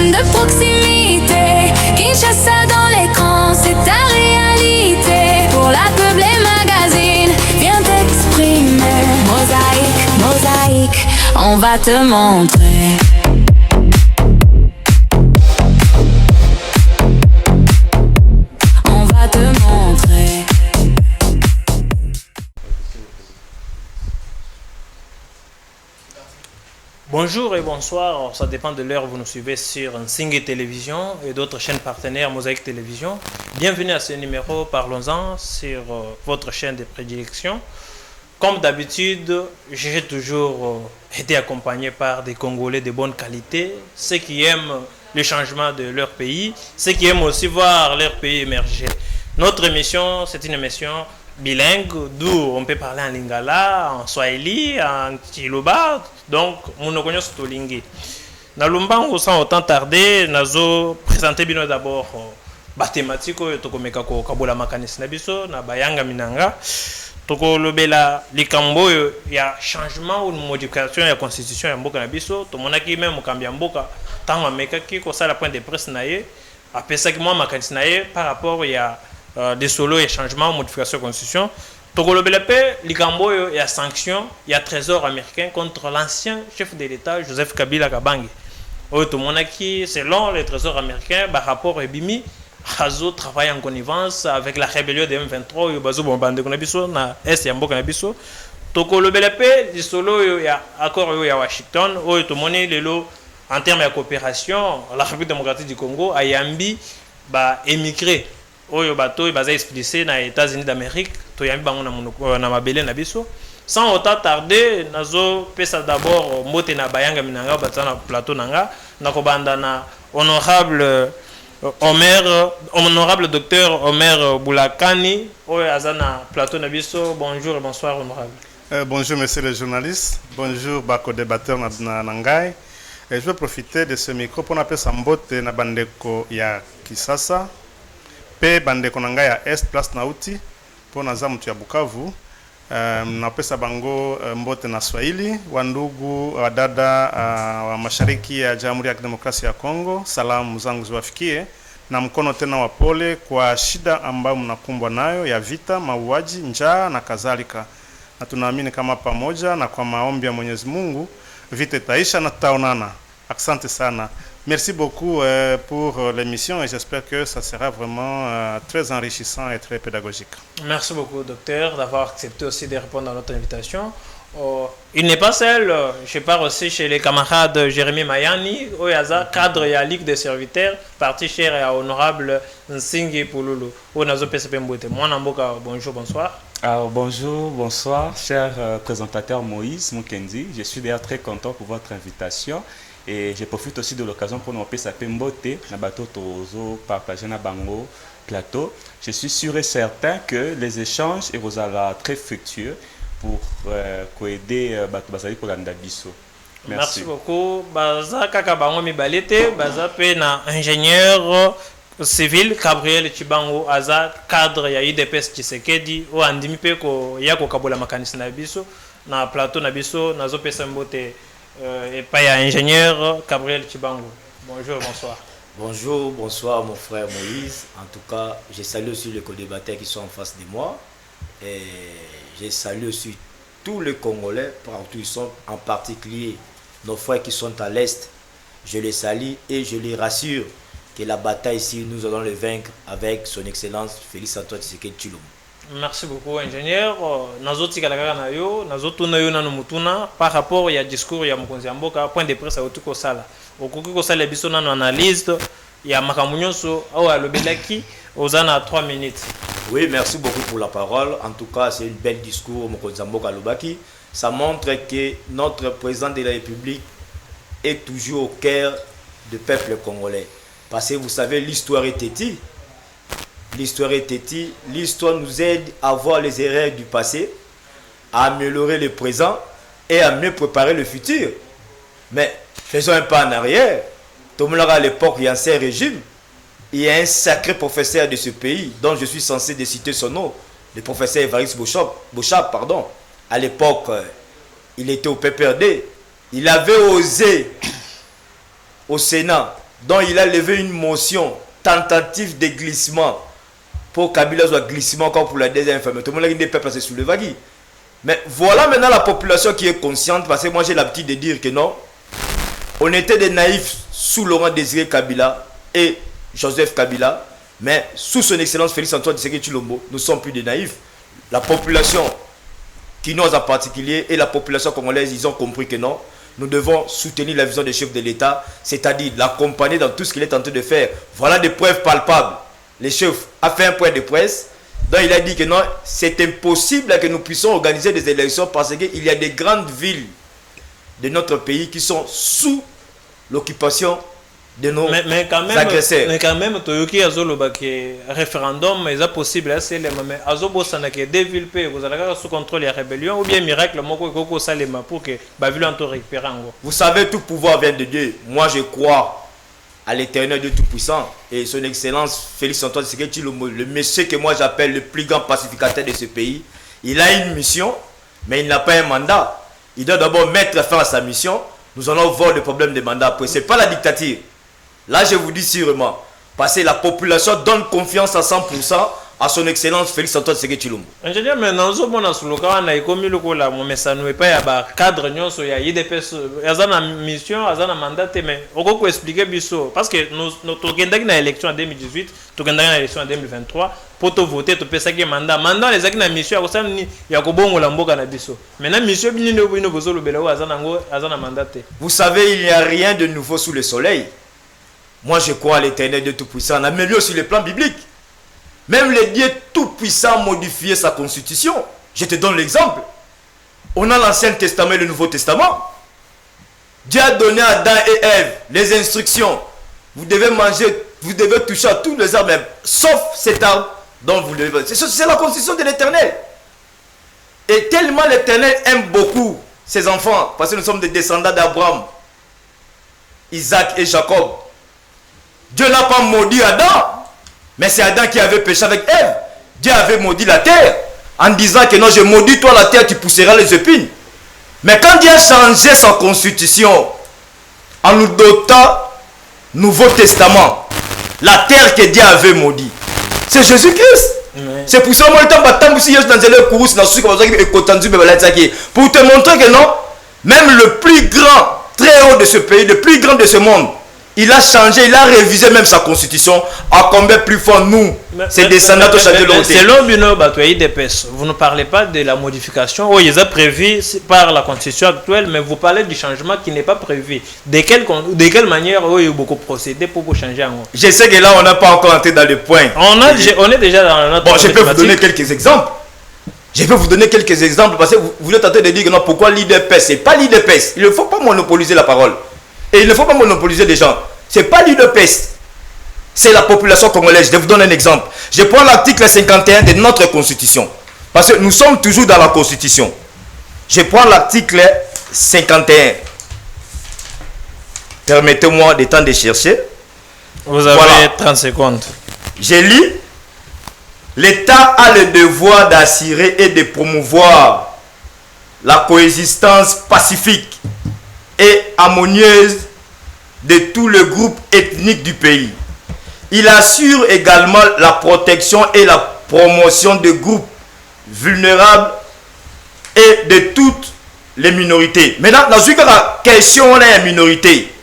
chaîne de proximité. Kinshasa dans l'écran, c'est ta réalité. Pour la pub, les magazines, viens t'exprimer. Mosaïque, mosaïque, on va te montrer. On va te montrer. Bonjour et bonsoir, alors, ça dépend de l'heure où vous nous suivez sur Nsingé Télévision et d'autres chaînes partenaires Mosaïque Télévision. Bienvenue à ce numéro, parlons-en sur votre chaîne de prédilection. Comme d'habitude, j'ai toujours été accompagné par des Congolais de bonne qualité, ceux qui aiment le changement de leur pays, ceux qui aiment aussi voir leur pays émerger. Notre émission, c'est une émission bilingue, d'où on peut parler en lingala, en swahili, en chiluba, donc nous ne connaissons pas lingue. Dans l'umbango, sans autant tarder, nous présenter bien d'abord la thématique que kabola makanis nabiso na bayanga minanga. Toko lobela likambo ya changement ou modification ya constitution ya mboka nabiso, to monaki même mokambi ya mboka tango amekaki ko sala point de presse na ye, apesa ki moi makanis na ye par rapport ya des solos et changements, modification de la constitution. Il y a sanctions, il y a trésor américain contre l'ancien chef de l'État, Joseph Kabila Kabange. Selon les trésors américains, par rapport à Bimi, Hazo travaille en connivence avec la rébellion de M23, Bazo Bombande Konabiso, na Est Yambo Konabiso. Toko le BLP, les solos, il y a accord à Washington, en termes de coopération, la République démocratique du Congo a Yambi émigré. Oyo bato baza explicé na États-Unis d'Amérique to yambi bango na mabele na biso sans autant tarder nazo pesa d'abord mote na bayanga minanga batana plateau nanga na kobanda na honorable docteur Omer Boulakani oyo azana plateau na biso. Bonjour et bonsoir honorable. Bonjour monsieur le journaliste, bonjour bako débatteur na nangai. Je vais profiter de ce micro pour appeler Sambote na bandeko ya Kisasa. Pe bandeko nanga ya Est place nauti po naza mtu ya Bukavu, napesa bango mbote na Swahili, wandugu wadada wa mashariki ya Jamhuri ya Kidemokrasia ya Kongo, salamu zangu ziwafikie na mkono tena wa pole kwa shida ambayo mnakumbwa nayo ya vita, mauaji, njaa na kadhalika. Na tunaamini kama pamoja na kwa maombi ya Mwenyezi Mungu vita itaisha na tutaonana. Asante sana. Merci beaucoup pour l'émission et j'espère que ça sera vraiment très enrichissant et très pédagogique. Merci beaucoup, docteur, d'avoir accepté aussi de répondre à notre invitation. Il n'est pas seul, je pars aussi chez les camarades Jérémy Mayani, Oyaza, cadre et à Ligue des serviteurs, parti cher et honorable Nsingi Pouloulou. Onazo PCP Mbouete. Moi, Namboka, bonjour, bonsoir. Alors, bonjour, bonsoir, cher présentateur Moïse Mukendi. Je suis d'ailleurs très content pour votre invitation. Et je profite aussi de l'occasion pour nous appeler Mbote, na bateau Tozo, partager na bango plateau. Je suis sûr et certain que les échanges seront très fructueux pour aider bateau Bazali pour l'Andabiso. Merci beaucoup. Baza kaka bango mibalete, baza pe na ingénieur civil Gabriel Chibango aza cadre ya IDPS Tshisekedi o andimi pe ko yako kabola makanisi na biso na plateau na biso nazo pesa Mbote. Et pas ingénieur Gabriel Chibango. Bonjour, bonsoir. Bonjour, bonsoir mon frère Moïse. En tout cas, je salue aussi les co-débatteurs qui sont en face de moi. Et je salue aussi tous les Congolais, partout ils sont, en particulier nos frères qui sont à l'Est. Je les salue et je les rassure que la bataille ici, nous allons le vaincre avec son Excellence Félix Antoine Tshisekedi Tshilombo. Merci beaucoup, ingénieur. Par rapport au discours ya Mokonzi ya Mboka, point de presse à Otuko Sala. Okoki ko sala biso nano analyse ya makamunyoso au alobelaki ozana 3 minutes. Oui, merci beaucoup pour la parole. En tout cas, c'est une belle discours Mokonzi ya Mboka Lobaki. Ça montre que notre président de la République est toujours au cœur du peuple congolais. Parce que vous savez, l'histoire est têtue. L'histoire est têtue. L'histoire nous aide à voir les erreurs du passé, à améliorer le présent et à mieux préparer le futur. Mais faisons un pas en arrière. Tout le monde à l'époque, il y a un ancien régime. Il y a un sacré professeur de ce pays dont je suis censé de citer son nom, le professeur Évariste Beauchamp, pardon. À l'époque, il était au PPRD. Il avait osé au Sénat dont il a levé une motion, tentative de glissement, pour Kabila soit glissement encore pour la deuxième fois. Mais tout le monde a dit que c'est sous le vague. Mais voilà maintenant la population qui est consciente, parce que moi j'ai l'habitude de dire que non, on était des naïfs sous Laurent Désiré Kabila et Joseph Kabila, mais sous son excellence Félix Antoine Tshisekedi Tshilombo, nous ne sommes plus des naïfs. La population quinoise en particulier et la population congolaise, ils ont compris que non, nous devons soutenir la vision des chefs de l'État, c'est-à-dire l'accompagner dans tout ce qu'il est en train de faire. Voilà des preuves palpables. Le chef a fait un point de presse, dont il a dit que non, c'est impossible que nous puissions organiser des élections parce qu'il y a des grandes villes de notre pays qui sont sous l'occupation de nos agresseurs. Mais quand même, Toyoki Azoloba qui référendum, c'est possible, c'est le même. Azobo Sanake, des villes vous allez sous contrôle la rébellion ou bien miracle, Moko Salema pour que Bavilo en récupère. Vous savez, tout pouvoir vient de Dieu. Moi, je crois à l'éternel Dieu Tout-Puissant et son excellence Félix Antoine Tshisekedi Tshilombo, le monsieur que moi j'appelle le plus grand pacificateur de ce pays. Il a une mission, mais il n'a pas un mandat. Il doit d'abord mettre fin à sa mission. Nous allons voir le problème des mandats après. Ce n'est pas la dictature. Là, je vous dis sûrement, parce que la population donne confiance à 100% à son excellence Félix Antoine Tshisekedi Tshilombo. Ingénieur, mais dans ce moment, on a commis le coup là, mais ça ne pas y cadre, il y a IDPS, il y a une mission, il y a un mandat, mais on peut expliquer biso parce que nous avons une élection en 2018, nous avons une élection en 2023 pour te voter, tu peux ça qui mandat. Mandat les actes de mission, il y a bon lambo na biso. Maintenant mission bien ne besoin le belo, il mandat. Vous savez, il n'y a rien de nouveau sous le soleil. Moi, je crois à l'éternel de Tout-Puissant, mais mieux sur le plan biblique. Même le Dieu Tout-Puissant a modifié sa constitution. Je te donne l'exemple. On a l'Ancien Testament et le Nouveau Testament. Dieu a donné à Adam et Ève les instructions. Vous devez manger, vous devez toucher à tous les arbres, sauf cet arbre dont vous devez. C'est la constitution de l'Éternel. Et tellement l'Éternel aime beaucoup ses enfants, parce que nous sommes des descendants d'Abraham, Isaac et Jacob. Dieu n'a pas maudit Adam, mais c'est Adam qui avait péché avec Ève. Dieu avait maudit la terre en disant que non, je maudis toi la terre, tu pousseras les épines. Mais quand Dieu a changé sa constitution en nous dotant Nouveau Testament, la terre que Dieu avait maudit, c'est Jésus-Christ. C'est pour ça que moi, pour te montrer que non, même le plus grand, très haut de ce pays, le plus grand de ce monde, il a changé, il a révisé même sa constitution à combien plus fort nous, ces descendants de changer le selon Bino Batoyi Depes, vous ne parlez pas de la modification, il est prévu par la constitution actuelle, mais vous parlez du changement qui n'est pas prévu. De quelle manière il y a beaucoup procédé pour changer en haut? Je sais que là, on n'a pas encore entré dans le point. On est déjà dans notre... Bon, je peux vous donner quelques exemples. Je peux vous donner quelques exemples parce que vous êtes en train de dire que non, pourquoi l'IDPS? Ce n'est pas l'IDPS. Il ne faut pas monopoliser la parole. Et il ne faut pas monopoliser les gens. Ce n'est pas l'IDPS. C'est la population congolaise. Je vous donne un exemple. Je prends l'article 51 de notre constitution. Parce que nous sommes toujours dans la constitution. Je prends l'article 51. Permettez-moi de temps de chercher. Vous avez voilà. 30 secondes. Je lis. L'État a le devoir d'assurer et de promouvoir la coexistence pacifique et harmonieuse de tous les groupes ethniques du pays. Il assure également la protection et la promotion des groupes vulnérables et de toutes les minorités. Maintenant, dans une question, on a une minorité.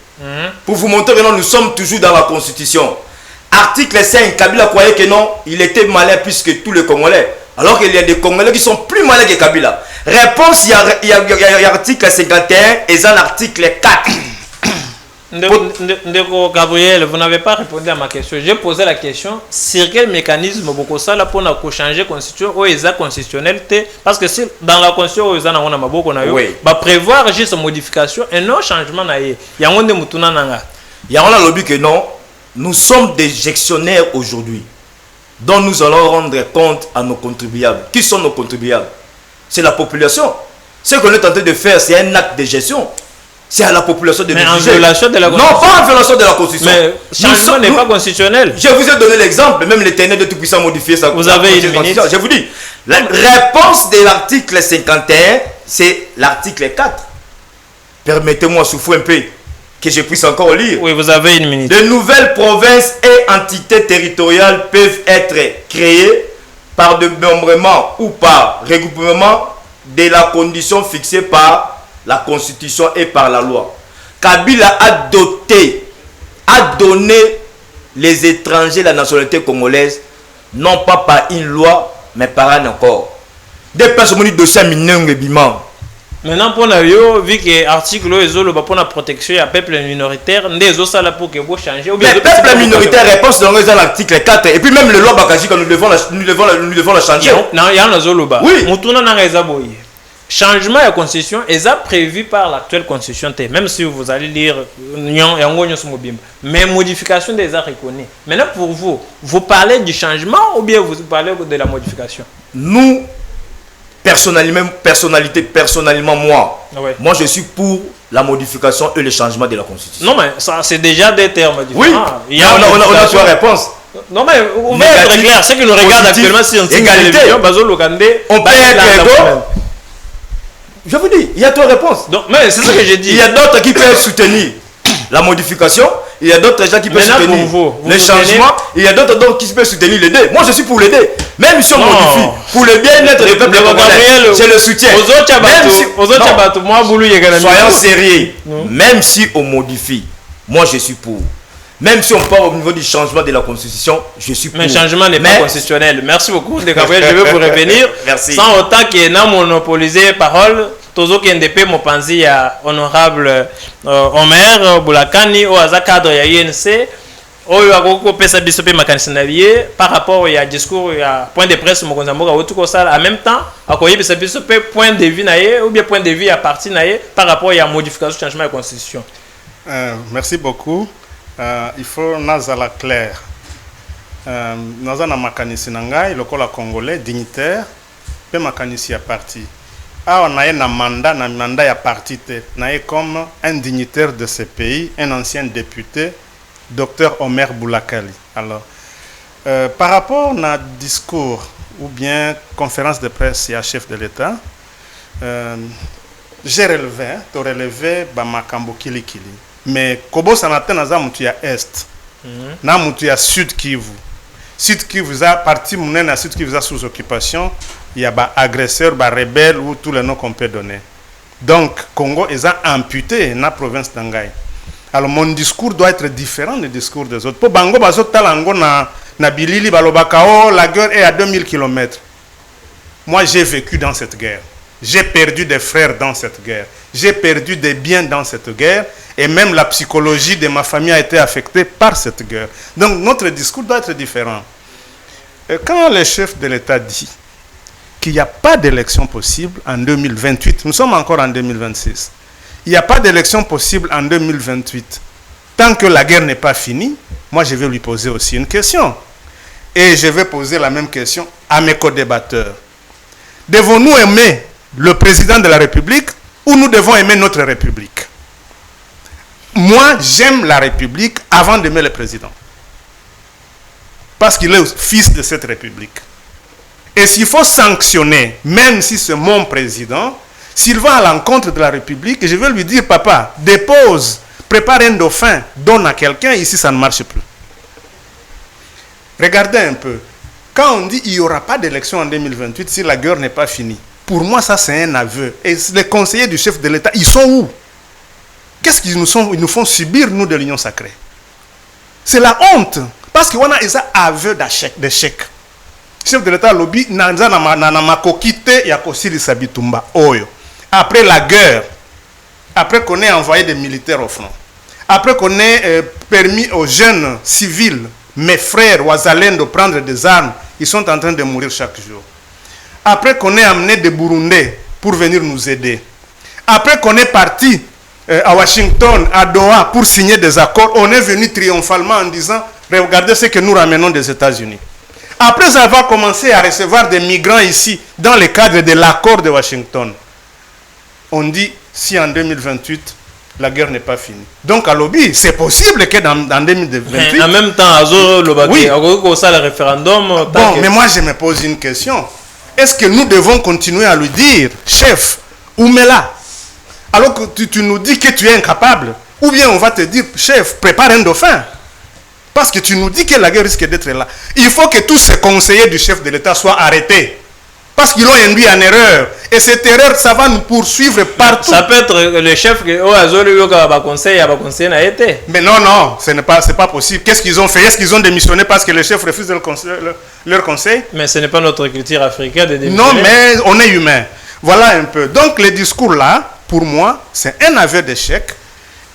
Pour vous montrer que non, nous sommes toujours dans la Constitution. Article 5, Kabila croyait que non, il était malin plus que tous les Congolais. Alors qu'il y a des Congolais qui sont plus malins que Kabila. Réponse, il y a article 51 et un article 4. Ndeko Gabriel, vous n'avez pas répondu à ma question. J'ai posé la question sur quel mécanisme beaucoup ça là pour changer la constitution ou les constitutionnalité parce que si dans la constitution ils en ont beaucoup na yo va prévoir juste modification et non changement na yé. Ya ngonde mutuna nanga. Ya on a lobby que non, nous sommes des gestionnaires aujourd'hui dont nous allons rendre compte à nos contribuables. Qui sont nos contribuables? C'est la population. Ce qu'on est en train de faire, c'est un acte de gestion. C'est à la population de mais en violation de la Constitution. Non, pas en violation de la Constitution. Mais changement n'est pas constitutionnel. Je vous ai donné l'exemple, même l'Éternel de Tout-Puissant modifier sa Constitution. Vous avez une minute. Je vous dis, la réponse de l'article 51, c'est l'article 4. Permettez-moi souffler un peu. que je puisse encore lire. Oui, vous avez une minute. De nouvelles provinces et entités territoriales peuvent être créées par démembrement ou par regroupement de la condition fixée par la Constitution et par la loi. Kabila a donné les étrangers la nationalité congolaise, non pas par une loi, mais par un accord. Des personnes qui ont dossier mineur et bimant. Maintenant, pour nous, vu que l'article est pour la protection du peuple minoritaire, nous avons pour que vous changez. Le peuple minoritaire répond dans l'article 4. Et puis même le loi Bakaji, nous devons la changer. Non, il y a un Zoloba. Oui. Changement de la constitution est prévu par l'actuelle constitution. Même si vous allez lire, mais modification des actes reconnus. Maintenant, pour vous, vous parlez du changement ou bien vous parlez de la modification? Nous, personnellement moi, Ouais. moi je suis pour la modification et le changement de la constitution. Non, mais ça, c'est déjà des termes différents. Oui, Il y a on a trois réponses. Non, mais on va être clair. Ceux qui nous regardent actuellement sur une égalité. On peut être égaux. Je vous dis, il y a trois réponses. Donc, mais c'est ce que j'ai dit. Il y a d'autres qui peuvent soutenir la modification, il y a d'autres gens qui peuvent Maintenant, soutenir vous le changement, il y a d'autres donc qui peuvent soutenir les deux. Moi je suis pour les deux. Même si on modifie, pour le bien-être du peuple congolais, je le soutiens. Soyons sérieux. Même si on modifie, moi je suis pour. Même si on part au niveau du changement de la constitution, je suis pour. Mais le changement n'est pas constitutionnel. Merci beaucoup, De Gabriel. Je vais vous revenir. Merci. Sans autant qu'il y ait monopolisé parole, Tozo Kendepe Mopanzi à honorable Omer Boulakani, au cadre de l'INC, oyo akoko pesa biso pe makanisi na biye par rapport au discours ya point de presse mokonza mboka otuko sala en même temps akoyebisa biso pe point de vue na ye ou bien point de vue ya parti na ye par rapport à modification changement de constitution. Merci beaucoup. Il faut nazala clair. Naza na makanisi na ngai lokola congolais dignitaire pe makanisi ya parti. On a un mandat ya parti te na comme un dignitaire de ce pays, un ancien député, Dr Omer Boulakali. Alors, par rapport à discours ou bien conférence de presse à chef de l'État, j'ai relevé Bamakambo Kili. Mais Kobo Sanate naza mutu ya Est, na mutu ya Sud Kivu. Sud Kivu a parti mounen à Sud Kivu a sous occupation, il y a ba agresseur, ba rebelle ou tous les noms qu'on peut donner. Donc Congo est amputé dans la province d'Angaï. Alors mon discours doit être différent du discours des autres. Pour Bango bazo talango na bilili balobakao, la guerre est à 2000 km. Moi j'ai vécu dans cette guerre. J'ai perdu des frères dans cette guerre. J'ai perdu des biens dans cette guerre. Et même la psychologie de ma famille a été affectée par cette guerre. Donc notre discours doit être différent. Et quand le chef de l'État dit qu'il n'y a pas d'élection possible en 2028, nous sommes encore en 2026, il n'y a pas d'élection possible en 2028, tant que la guerre n'est pas finie, moi je vais lui poser aussi une question. Et je vais poser la même question à mes co-débatteurs. Devons-nous aimer le président de la République ou nous devons aimer notre République? Moi, j'aime la République avant d'aimer le président. Parce qu'il est fils de cette République. Et s'il faut sanctionner, même si c'est mon président, s'il va à l'encontre de la République, je vais lui dire, papa, dépose, prépare un dauphin, donne à quelqu'un, ici ça ne marche plus. Regardez un peu. Quand on dit qu'il n'y aura pas d'élection en 2028 si la guerre n'est pas finie, pour moi ça c'est un aveu. Et les conseillers du chef de l'État, ils sont où? Qu'est-ce qu'ils nous font subir, nous, de l'Union sacrée? C'est la honte. Parce qu'on a un aveu d'échec. Chef de l'État, lobby, après la guerre, après qu'on ait envoyé des militaires au front, après qu'on ait permis aux jeunes civils, mes frères Ouazalènes, de prendre des armes, ils sont en train de mourir chaque jour. Après qu'on ait amené des Burundais pour venir nous aider, après qu'on est parti à Washington, à Doha, pour signer des accords, on est venu triomphalement en disant, regardez ce que nous ramenons des États-Unis. Après avoir commencé à recevoir des migrants ici, dans le cadre de l'accord de Washington, on dit, si en 2028, la guerre n'est pas finie. Donc à lobby, c'est possible que dans 2028... En même temps, oui. Le référendum... Bon, mais moi je me pose une question. Est-ce que nous devons continuer à lui dire, chef, Oumela, alors que tu nous dis que tu es incapable. Ou bien on va te dire, chef, prépare un dauphin. Parce que tu nous dis que la guerre risque d'être là. Il faut que tous ces conseillers du chef de l'État soient arrêtés. Parce qu'ils ont induit en erreur. Et cette erreur, ça va nous poursuivre partout. Ça peut être le chef qui a conseillé. Mais non, non, ce n'est pas possible. Qu'est-ce qu'ils ont fait? Est-ce qu'ils ont démissionné parce que le chef refuse leur conseil? Mais ce n'est pas notre culture africaine de démissionner. Non, mais on est humain. Voilà un peu. Donc, les discours là, pour moi, c'est un aveu d'échec.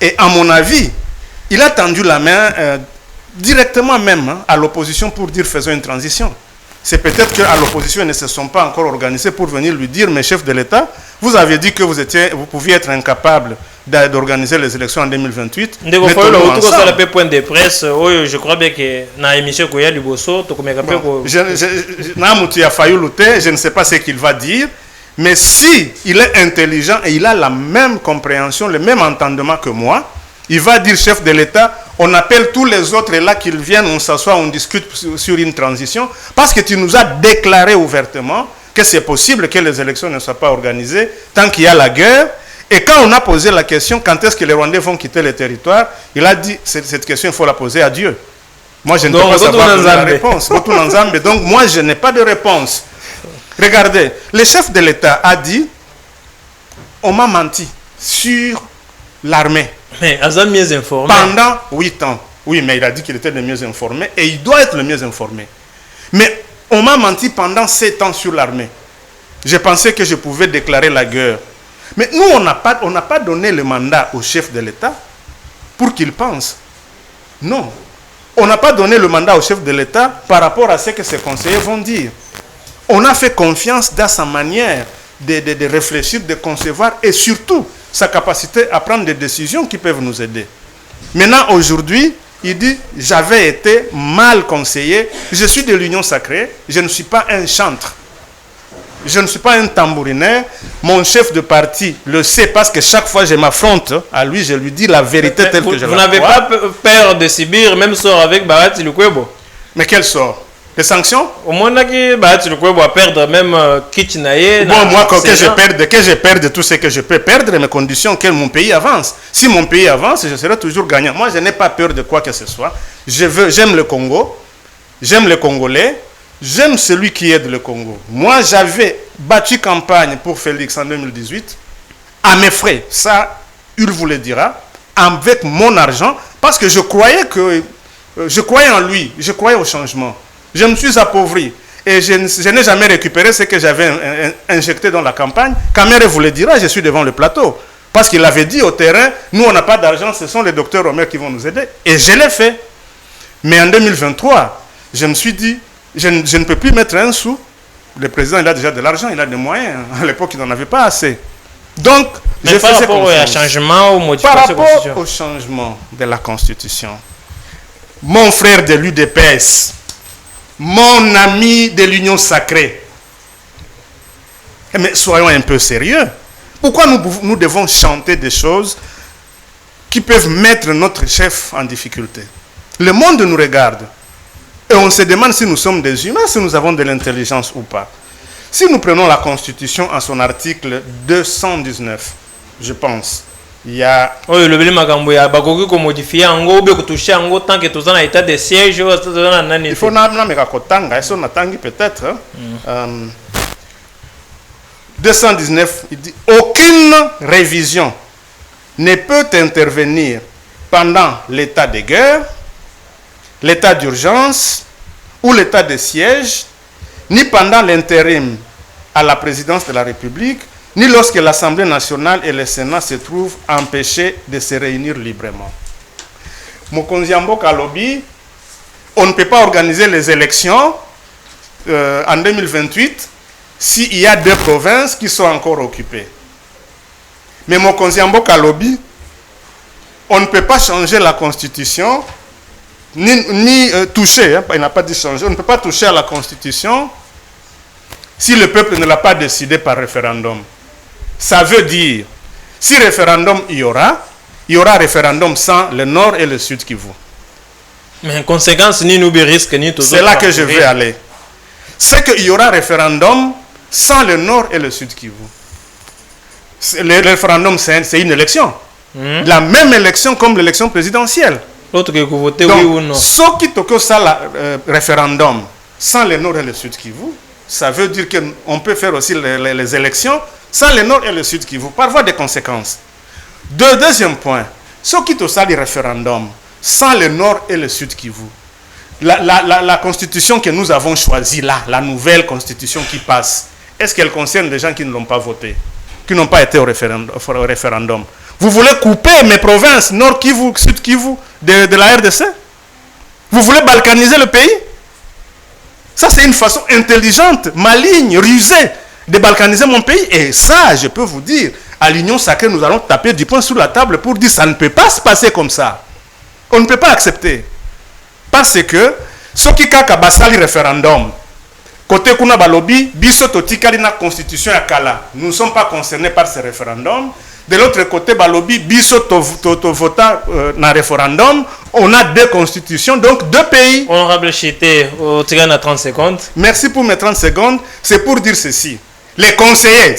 Et à mon avis, il a tendu la main directement même à l'opposition pour dire faisons une transition. C'est peut-être qu'à l'opposition, ils ne se sont pas encore organisés pour venir lui dire, mais chef de l'État, vous avez dit que vous pouviez être incapable d'organiser les élections en 2028. Je crois bien que dans l'émission qu'il y a du Bosso, je ne sais pas ce qu'il va dire, mais si il est intelligent et il a la même compréhension, le même entendement que moi, il va dire chef de l'État, on appelle tous les autres et là qu'ils viennent, on s'assoit, on discute sur une transition, parce que tu nous as déclaré ouvertement que c'est possible que les élections ne soient pas organisées tant qu'il y a la guerre. Et quand on a posé la question, quand est-ce que les Rwandais vont quitter le territoire, il a dit, cette question, il faut la poser à Dieu. Moi, je ne peux pas savoir la réponse. Donc, moi, je n'ai pas de réponse. Regardez, le chef de l'État a dit, on m'a menti sur l'armée. Mais Azam mieux informé. Pendant 8 ans. Oui, mais il a dit qu'il était le mieux informé et il doit être le mieux informé. Mais on m'a menti pendant 7 ans sur l'armée. Je pensais que je pouvais déclarer la guerre. Mais nous, on n'a pas donné le mandat au chef de l'État pour qu'il pense. Non. On n'a pas donné le mandat au chef de l'État par rapport à ce que ses conseillers vont dire. On a fait confiance dans sa manière de réfléchir, de concevoir et surtout sa capacité à prendre des décisions qui peuvent nous aider. Maintenant, aujourd'hui, il dit, j'avais été mal conseillé, je suis de l'Union sacrée, je ne suis pas un chantre, je ne suis pas un tambourinaire, mon chef de parti le sait parce que chaque fois je m'affronte à lui, je lui dis la vérité telle que je la vois. Vous n'avez pas peur de subir même sort avec Bahati Lukwebo? Mais quel sort? Les sanctions? Au moins, Bahati Lukwebo va perdre même Kitchinaye. Bon, moi, que je perde tout ce que je peux perdre, mes conditions, que mon pays avance. Si mon pays avance, je serai toujours gagnant. Moi, je n'ai pas peur de quoi que ce soit. J'aime le Congo, j'aime les Congolais, j'aime celui qui aide le Congo. Moi, j'avais battu campagne pour Félix en 2018, à mes frais. Ça, il vous le dira, avec mon argent, parce que je croyais en lui, je croyais au changement. Je me suis appauvri et je n'ai jamais récupéré ce que j'avais injecté dans la campagne. Kamere vous le dira, je suis devant le plateau. Parce qu'il avait dit au terrain, nous on n'a pas d'argent, ce sont les docteurs Romer qui vont nous aider. Et je l'ai fait. Mais en 2023, je me suis dit, je ne peux plus mettre un sou. Le président, il a déjà de l'argent, il a des moyens. À l'époque, il n'en avait pas assez. Donc, je par rapport au changement ou modification par rapport au changement de la Constitution, mon frère de l'UDPS, mon ami de l'Union sacrée. Mais soyons un peu sérieux. Pourquoi nous devons chanter des choses qui peuvent mettre notre chef en difficulté? Le monde nous regarde. Et on se demande si nous sommes des humains, si nous avons de l'intelligence ou pas. Si nous prenons la Constitution en son article 219, je pense, il y a... Oui, le modifier en gros, toucher en gros, tant que tout ça état de siège, il faut peut-être. 219, il dit aucune révision ne peut intervenir pendant l'état de guerre, l'état d'urgence ou l'état de siège, ni pendant l'intérim à la présidence de la République, ni lorsque l'Assemblée nationale et le Sénat se trouvent empêchés de se réunir librement. Mokonzi Mboka Lobi, on ne peut pas organiser les élections en 2028 s'il y a 2 provinces qui sont encore occupées. Mais Mokonzi Mboka Lobi, on ne peut pas changer la Constitution, ni toucher, il n'a pas dit changer, on ne peut pas toucher à la Constitution si le peuple ne l'a pas décidé par référendum. Ça veut dire, si référendum il y aura référendum sans le nord et le sud Kivu. Mais en conséquence, ni nous risque, ni tout ça. C'est là que je vais aller. C'est qu'il y aura référendum sans le nord et le sud Kivu. Le référendum, c'est une élection. La même élection comme l'élection présidentielle. L'autre que vous votez Donc, oui ou non. ce qui toque ça, référendum, sans le Nord et le Sud Kivu, ça veut dire qu'on peut faire aussi les élections sans le Nord et le Sud Kivu, par voie de conséquences. Deuxième point, ce qui toque ça, le référendum, sans le Nord et le Sud Kivu, la constitution que nous avons choisie là, la nouvelle constitution qui passe, est-ce qu'elle concerne les gens qui ne l'ont pas voté, qui n'ont pas été au référendum? Vous voulez couper mes provinces, Nord Kivu, Sud Kivu, de la RDC? Vous voulez balkaniser le pays? Ça, c'est une façon intelligente, maligne, rusée de balkaniser mon pays. Et ça, je peux vous dire, à l'Union sacrée, nous allons taper du poing sur la table pour dire ça ne peut pas se passer comme ça. On ne peut pas accepter. Parce que, ce qui kaka basali référendum, côté kuna balobi, biso totikali na constitution ya kala, nous ne sommes pas concernés par ce référendum. De l'autre côté, balobi, biso to vota na référendum, on a deux constitutions, donc deux pays. Honorable Chité, au tirant à 30 secondes. Merci pour mes 30 secondes. C'est pour dire ceci. Les conseillers,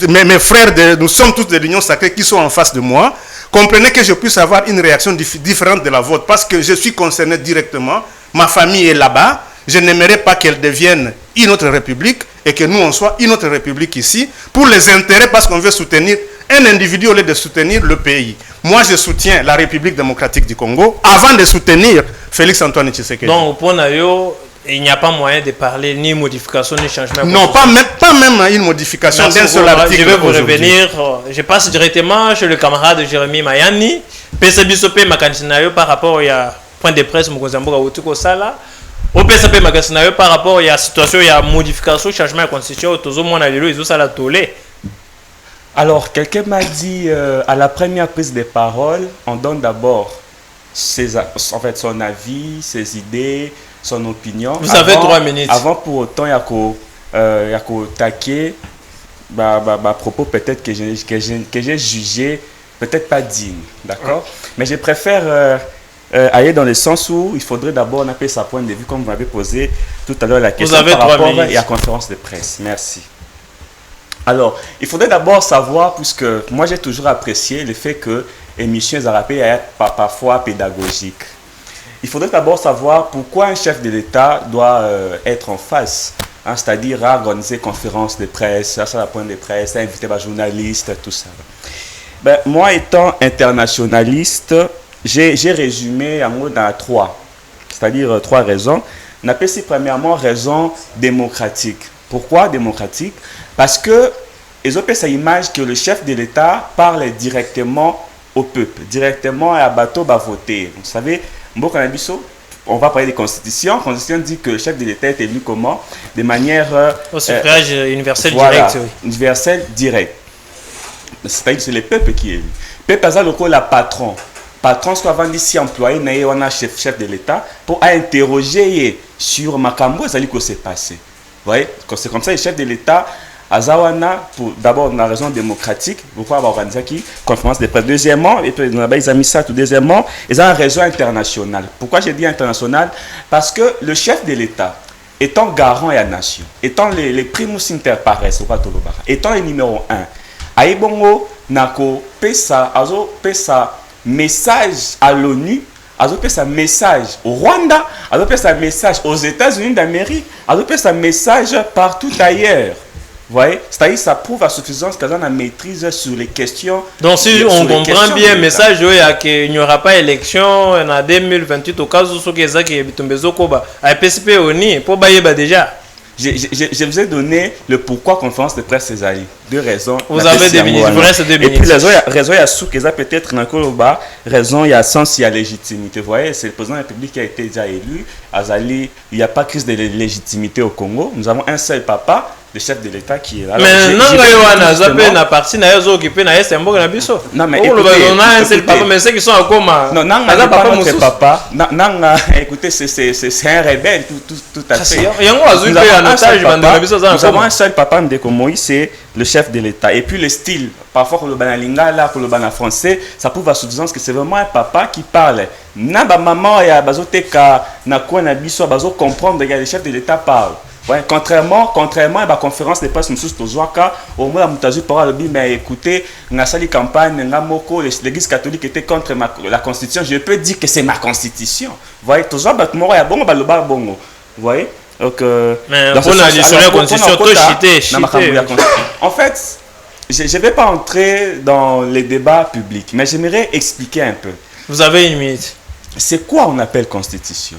mes frères, nous sommes tous de l'Union sacrée qui sont en face de moi. Comprenez que je puisse avoir une réaction différente de la vôtre parce que je suis concerné directement. Ma famille est là-bas. Je n'aimerais pas qu'elle devienne une autre république et que nous, on soit une autre république ici pour les intérêts parce qu'on veut soutenir un individu au lieu de soutenir le pays. Moi, je soutiens la République démocratique du Congo avant de soutenir Félix-Antoine Tshisekedi. Donc, pour Nayo, il n'y a pas moyen de parler ni modification ni changement. Non, pas même une modification d'un seul article. Je vais vous revenir. Je passe directement chez le camarade Jérémy Mayani. PCBSOP Makansinayo par rapport à point de presse Mokuzamboka Wutuko Sala. Au PCP Makansinayo par rapport à la situation, il y a modification, changement de constitution. Tout le monde a lu, ils ont ça la tolé. Alors, quelqu'un m'a dit, à la première prise de parole, on donne d'abord son avis, ses idées, son opinion. Vous avez 3 minutes. Avant pour autant, il y a qu'au taquer, propos peut-être que j'ai jugé, peut-être pas digne, d'accord? Mais je préfère aller dans le sens où il faudrait d'abord on appelle sa point de vue, comme vous m'avez posé tout à l'heure la question par rapport à la conférence de presse. Merci. Alors, il faudrait d'abord savoir, puisque moi j'ai toujours apprécié le fait que l'émission Zarapé est parfois pédagogique. Il faudrait d'abord savoir pourquoi un chef de l'État doit être en face, hein, c'est-à-dire organiser conférence de presse, ça la point de presse, inviter des journalistes, tout ça. Ben, moi étant internationaliste, j'ai résumé en gros dans 3, c'est-à-dire 3 raisons. On appelle ici premièrement raison démocratique. Pourquoi démocratique? Parce que ils ont cette image que le chef de l'État parle directement au peuple, directement à bateau va voter. Vous savez, on va parler de constitution. La constitution dit que le chef de l'État est élu comment? De manière au suffrage universel voilà, direct. Oui. Universel direct. C'est-à-dire que c'est le peuple qui est élu. Le peuple a le patron. Patron soit avant d'ici employé, on a chef de l'État pour interroger sur Makambo, ça dit que c'est passé. Vous voyez, c'est comme ça le chef de l'État, Azawana, pour d'abord une raison démocratique, pourquoi avoir organisé qui conférence de presse. Deuxièmement, et puis ils ont mis ça tout. Deuxièmement, ils ont un réseau international. Pourquoi j'ai dit international? Parce que le chef de l'État, étant garant à la nation, étant les primus inter pares, étant le numéro 1, Aïbongo, Nako, Pesa, Azo, Pesa, message à l'ONU, un message au Rwanda, un message aux États-Unis d'Amérique, un message partout ailleurs. Vous voyez, c'est-à-dire ça prouve à suffisance qu'ils ont la maîtrise sur les questions. Donc si on comprend bien le message, il n'y aura pas élection en 2028 au cas où ce qui est ça qui est Bitumbezokoba, à PCP ONI, pour Bayeba déjà. Je vous ai donné le pourquoi conférence de presse Césari. 2 raisons. Vous avez 2 minutes, il vous reste 2 minutes. Et puis raison, il y a sous que ça peut-être encore au bas, raison, il y a sens, il y a légitimité. Vous voyez, c'est le président de la République qui a été déjà élu. Azali, il n'y a pas de crise de légitimité au Congo. Nous avons un seul papa, le chef de l'État qui est là. Mais non, il parti occupé non, mais on a un seul papa, mais ceux qui sont en coma. Non, non, notre papa. Non, écoutez, c'est un rebelle tout à fait. Nous avons un seul papa, Ndeko Moïse, c'est le chef de l'État. Et puis le style, parfois que le banalinga, là, que le bana français, ça prouve à suffisance que c'est vraiment un papa qui parle. Naba maman, ya bazoteka, na quoi na biso, bazo comprendre que le chef de l'État parle. Ouais, contrairement à la conférence des presse Moussous Tozoaka, au moins la Moutazu pourra dire, mais écoutez, on a sali campagne, l'église catholique était contre la constitution, je peux dire que c'est ma constitution. Vous voyez, Tozoaka, bon, vous voyez. Donc, mais pour la constitution, en fait, je ne vais pas entrer dans les débats publics, mais j'aimerais expliquer un peu. Vous avez une minute. C'est quoi on appelle constitution?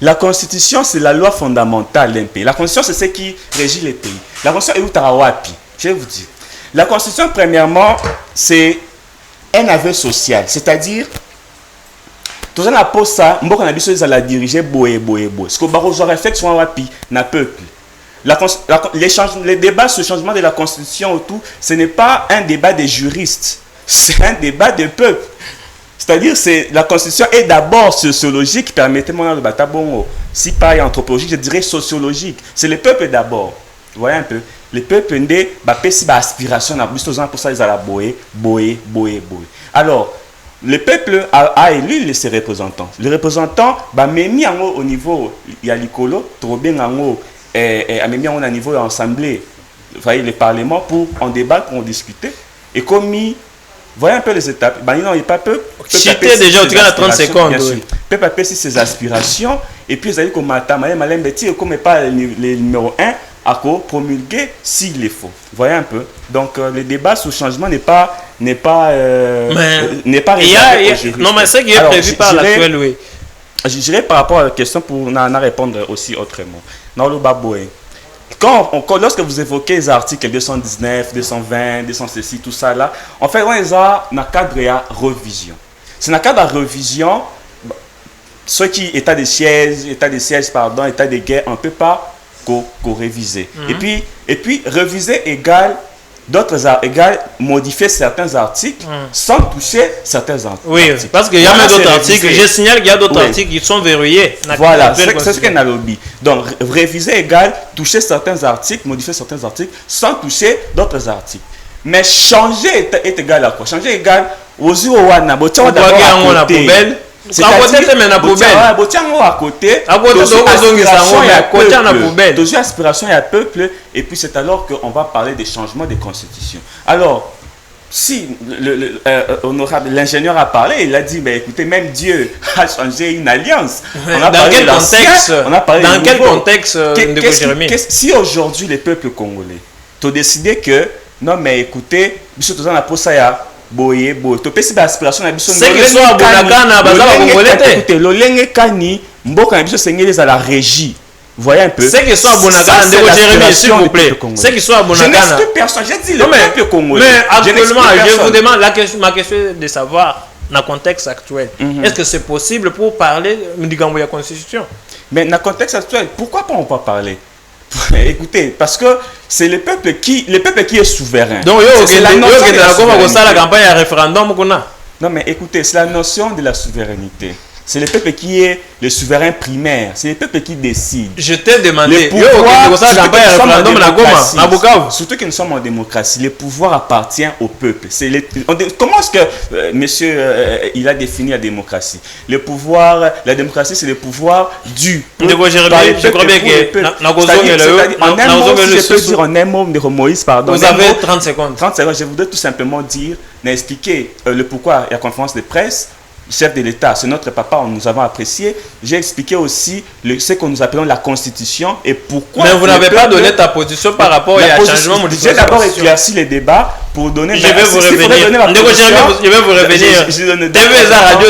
La constitution, c'est la loi fondamentale d'un pays. La constitution, c'est ce qui régit les pays. La constitution est où Tarawapi. Je vais vous dire. La constitution, premièrement, c'est un aveu social. C'est-à-dire, tout ça, on a ça, on a dit la diriger, boé. Ce que Barroso réflexe sur un wapi, n'a peuple. Les débats sur le changement de la constitution autour, ce n'est pas un débat des juristes. C'est un débat des peuples. C'est-à-dire que la constitution est d'abord sociologique, permettez-moi de battre bon, si pas anthropologique, je dirais sociologique. C'est le peuple d'abord. Vous voyez un peu? Le peuple est aspiration, pour ça ils allaient boé. Alors, le peuple a élu ses représentants. Les représentants, mis au niveau, il y a l'icolo, trop bien a mis au niveau de l'Assemblée, vous voyez, le Parlement, pour en débattre, pour en discuter. Et comme voyez un peu les étapes. Il n'y a pas peu. Chité déjà, tu as 30 secondes. Peut pas passer ses aspirations. Et puis, ils ont dit que Malem Betty, comme pas le numéro 1, à promulguer s'il est faux. Voyez un peu. Donc, le débat sur le changement n'est pas réservé. Non, mais c'est qui est prévu par l'actuel, oui. Je dirais par rapport à la question pour en répondre aussi autrement. Dans le Baboué. Lorsque vous évoquez les articles 219, 220, 200 ceci, tout ça là, en fait, on est dans le cadre de la révision. C'est dans le cadre de la révision, ce qui est état de siège, état de guerre, on ne peut pas réviser. Et puis, réviser égale modifier certains articles sans toucher certains articles. Oui, parce qu'il y a même d'autres articles. Je signale qu'il y a d'autres articles qui sont verrouillés. Voilà, c'est ce qu'on a lobby. Donc, réviser égale toucher certains articles, modifier certains articles sans toucher d'autres articles. Mais changer est égal à quoi? Changer est égal aux yeux au wana. On doit garder la poubelle. C'est à côté de la poubelle. À côté, aspiration et peuple. Et puis c'est alors qu'on va parler des changements de constitution. Alors, si l'honorable l'ingénieur a parlé, il a dit, mais écoutez, même Dieu a changé une alliance. Dans quel contexte, si aujourd'hui les peuples congolais ont décidé que, non mais écoutez, monsieur Tozan a posé ça. Boye to pesi ba aspiration na biso c'est que soit bonakana bazala congolais écoutez lolenge kani mboka na biso sengeli à la régie. Voyez un peu. C'est que soit bonakana ndeko Jérémie s'il vous plaît. C'est que soit bonakana. Je n'exclus personne, j'ai dit le peuple congolais. Mais actuellement je vous demande ma question est de savoir dans le contexte actuel. Est-ce que c'est possible pour parler du Gambo ya constitution? Mais dans le contexte actuel, pourquoi pas on peut parler? Écoutez, parce que c'est le peuple qui est souverain. Donc, c'est la notion de la campagne à référendum. Non, mais écoutez, c'est la notion de la souveraineté. C'est le peuple qui est le souverain primaire. C'est le peuple qui décide. Je t'ai demandé. Surtout que nous sommes en démocratie, le pouvoir appartient au peuple. Comment est-ce que monsieur il a défini la démocratie? La démocratie, c'est le pouvoir du peuple. Je crois bien que je peux dire en un mot de Moïse, pardon. Vous avez 30 secondes. 30 secondes, je voudrais tout simplement dire, expliquer le pourquoi il y a conférence de presse. Chef de l'État, c'est notre papa, nous avons apprécié. J'ai expliqué aussi ce que nous appelons la Constitution et pourquoi. Mais vous n'avez pas donné ta position par rapport au changement modifié. J'ai d'abord éclairci les débats pour donner. Je vais vous revenir. Je vais vous revenir. TV radio,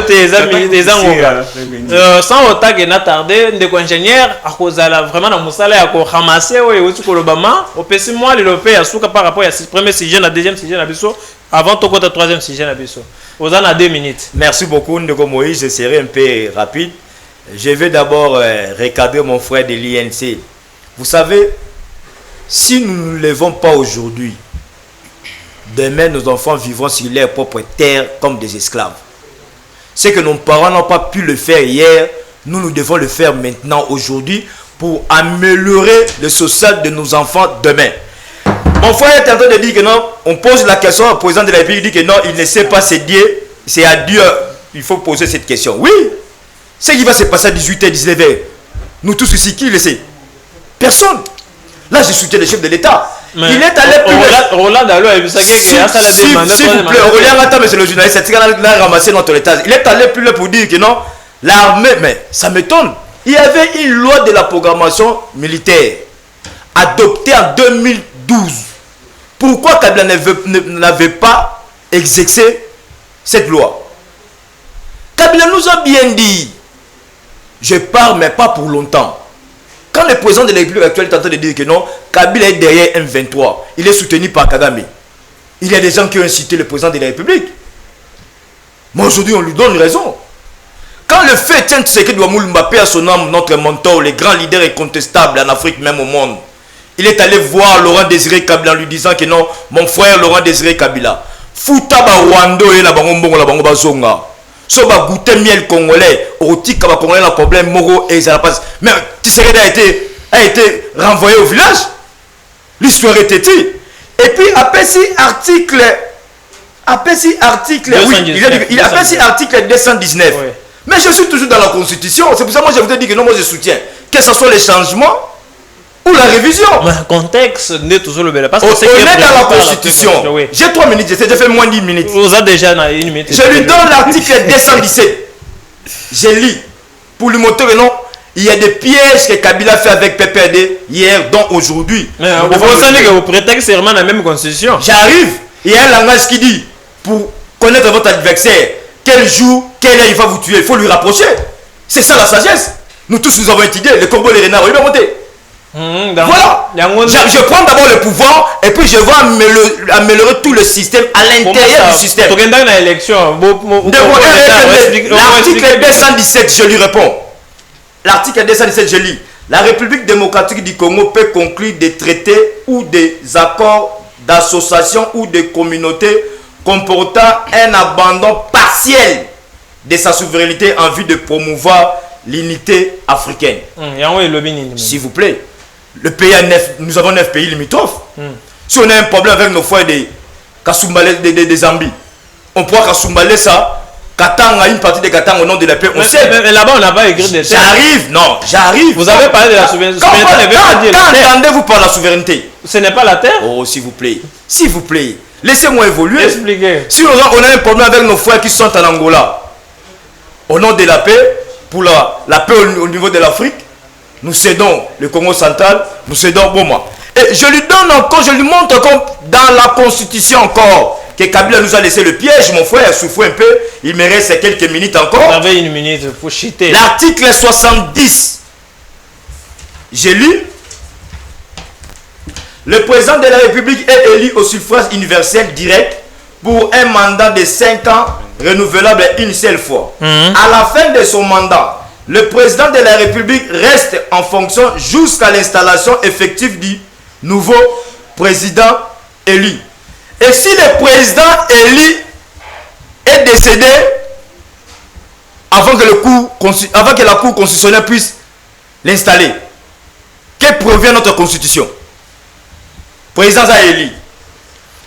sans autant que n'attarder, ndeko ingénieur, à cause vraiment dans Moussala, à cause ramasser ou et au Obama, au PC moi l'Européen à souka par rapport à ce premier sujet, la deuxième sujet, la biso, avant ton côté troisième sujet, la biso. Vous en avez 2 minutes. Merci beaucoup, Ndeko Moïse. Je serai un peu rapide. Je vais d'abord recadrer mon frère de l'INC. Vous savez, si nous ne nous levons pas aujourd'hui, demain nos enfants vivront sur leur propre terre comme des esclaves. Ce que nos parents n'ont pas pu le faire hier, nous devons le faire maintenant, aujourd'hui, pour améliorer le social de nos enfants demain. Mon frère est en train de dire que non, on pose la question au président de la République, il dit que non, il ne sait pas c'est Dieu, c'est à Dieu, il faut poser cette question. Oui, ce qui va se passer à 18h, 19h, nous tous ici, qui le sait? Personne. Là, je soutiens le chef de l'État. Mais il est allé plus loin. Roland Dalo a vu ça. S'il vous plaît, Roland, attends, monsieur le journaliste, c'est qu'il a ramassé notre État. Il est allé plus loin pour dire que non, l'armée, mais ça m'étonne. Il y avait une loi de la programmation militaire adoptée en 2012. Pourquoi Kabila n'avait pas exécuté cette loi? Kabila nous a bien dit, je pars, mais pas pour longtemps. Quand le président de la République actuelle est en train de dire que non, Kabila est derrière M23, il est soutenu par Kagame. Il y a des gens qui ont incité le président de la République. Mais aujourd'hui, on lui donne raison. Quand le fait tient ce que Douamoul Mbappé a son nom, notre mentor, le grand leader incontestable en Afrique, même au monde, il est allé voir Laurent Désiré Kabila en lui disant que non, mon frère Laurent Désiré Kabila, Fouta ba Rwando et la bango la bango bazonga. So ba goûter miel congolais, otika ba congolais la problème moro et ça passe. Mais Tshisekedi a été renvoyé au village. L'histoire est têtue. Et puis après si article oui, il a fait si article 219. Oui. Mais je suis toujours dans la constitution, c'est pour ça que moi je vous ai dit que non, moi je soutiens que ce soit les changements ou la révision. Mais le contexte n'est toujours le bel. Parce on que est dans la constitution. Oui. J'ai 3 minutes, j'ai fait moins 10 minutes. Vous avez déjà 1 minute. Je lui donne l'article 217. Je lis. Pour lui montrer que non, il y a des pièges que Kabila fait avec PPRD hier, dont aujourd'hui. Mais vous pensez que vous prétextez seulement la même constitution? J'arrive. Il y a un langage qui dit, pour connaître votre adversaire, quel jour, quelle heure il va vous tuer, il faut lui rapprocher. C'est ça la sagesse. Nous tous nous avons étudié. Le Congo, les renards, il va monter. Voilà. Je prends d'abord le pouvoir et puis je vais améliorer tout le système à l'intérieur du système. L'article 217, je lui réponds. L'article 217, je lis. La République démocratique du Congo peut conclure des traités ou des accords d'association ou de communauté comportant un abandon partiel de sa souveraineté en vue de promouvoir l'unité africaine. S'il vous plaît. Le pays a 9, nous avons 9 pays limitrophes. Si on a un problème avec nos frères des Zambie, on pourra Kasumbalé ça. Katanga, une partie de Katanga au nom de la paix. On sait. Mais là-bas, on n'a pas écrit des termes. J'arrive, non, j'arrive. Vous avez parlé de la souveraineté. Quand entendez-vous par la souveraineté? Ce n'est pas la terre. Oh, s'il vous plaît. S'il vous plaît. Laissez-moi évoluer. Expliquez. Si on a un problème avec nos frères qui sont en Angola, au nom de la paix, pour la paix au niveau de l'Afrique, nous cédons le Congo central, nous cédons Boma. Et je lui donne encore, je lui montre encore dans la constitution encore que Kabila nous a laissé le piège, mon frère, souffre un peu, il me reste quelques minutes encore. Vous avez 1 minute pour chiter. L'article 70, j'ai lu. Le président de la République est élu au suffrage universel direct pour un mandat de 5 ans renouvelable une seule fois. À la fin de son mandat, le président de la République reste en fonction jusqu'à l'installation effective du nouveau président élu. Et si le président élu est décédé avant que la Cour constitutionnelle puisse l'installer, que provient notre constitution? Président a élu.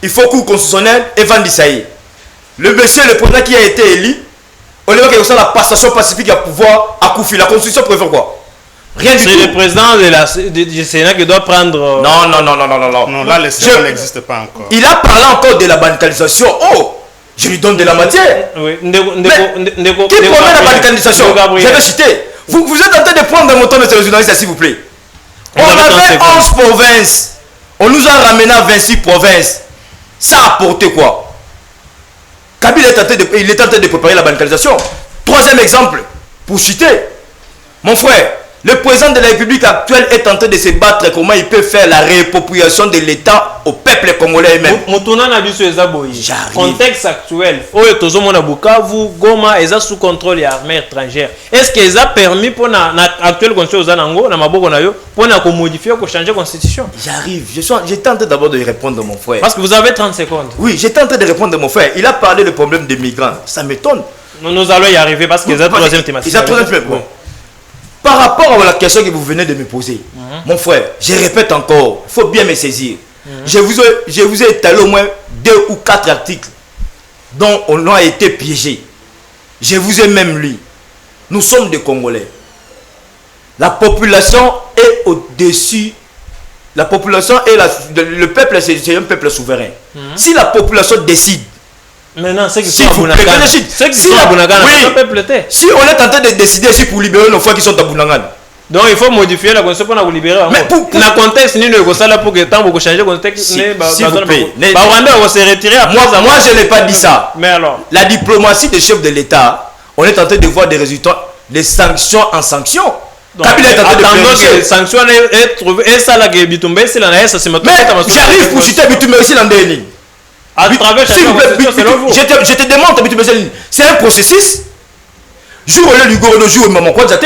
Il faut Cour constitutionnelle et Vandisaï. Le monsieur, le président qui a été élu, on évoque que la passation pacifique à pouvoir à Koufi. La constitution prévoit quoi? Rien du tout. C'est le président du Sénat qui doit prendre... Non, là, le Sénat n'existe pas encore. Il a parlé encore de la bancalisation. Oh, je lui donne de la matière. Oui. Qui promet la bancalisation? J'avais cité. Vous êtes en train de prendre mon temps, monsieur le journaliste, s'il vous plaît. On avait 11 provinces. On nous a ramené à 26 provinces. Ça a apporté quoi? Kabila est en train de préparer la bancalisation. Troisième exemple, pour citer, mon frère, le président de la République actuelle est en train de se battre comment il peut faire la réappropriation de l'État au peuple congolais même. Contexte actuel, Bukavu, Goma, ils sont sous contrôle de l'armée étrangère. Est-ce qu'ils ont permis pour l'actuelle constitution pour modifier, pour changer la constitution? J'arrive, j'étais en train d'abord de répondre mon frère. Parce que vous avez 30 secondes. Oui, j'étais en train de répondre mon frère. Il a parlé du problème des migrants. Ça m'étonne. Nous allons y arriver parce qu'ils ont troisième thématique. Par rapport à la question que vous venez de me poser, mon frère, je répète encore, il faut bien me saisir. Je vous ai étalé au moins 2 ou 4 articles dont on a été piégé. Je vous ai même lu. Nous sommes des Congolais. La population est au-dessus. La population et le peuple, c'est un peuple souverain. Si la population décide, maintenant, ceux qui s'il sont à vous plaît, Bunagana, décide. ceux qui Si sont à la- Bunagana, oui. c'est un peuple té. si on est en train de décider ici pour libérer nos frères qui sont à Bunagana, Donc il faut modifier la constitution pour nous libérer. Mais pour- Dans le contexte, nous ne ça là pour que temps pour changer le contexte. S'il vous plaît. Rwanda va se retirer après. moi je n'ai pas dit ça. Mais alors, La diplomatie des chefs de l'État, on est en train de voir des résultats, des sanctions en sanctions. donc, Kabila est en train de attendons que les planifier. sanctions aient trouvé. Et ça là que Bitumbe, c'est la ça c'est Mais j'arrive pour citer Bitumbe ici dans des lignes. à travers S'il vous plaît, selon vous. je te demande, Bitumbe, c'est un processus. Jour où le Lugo, le jour où Maman Kouadzate,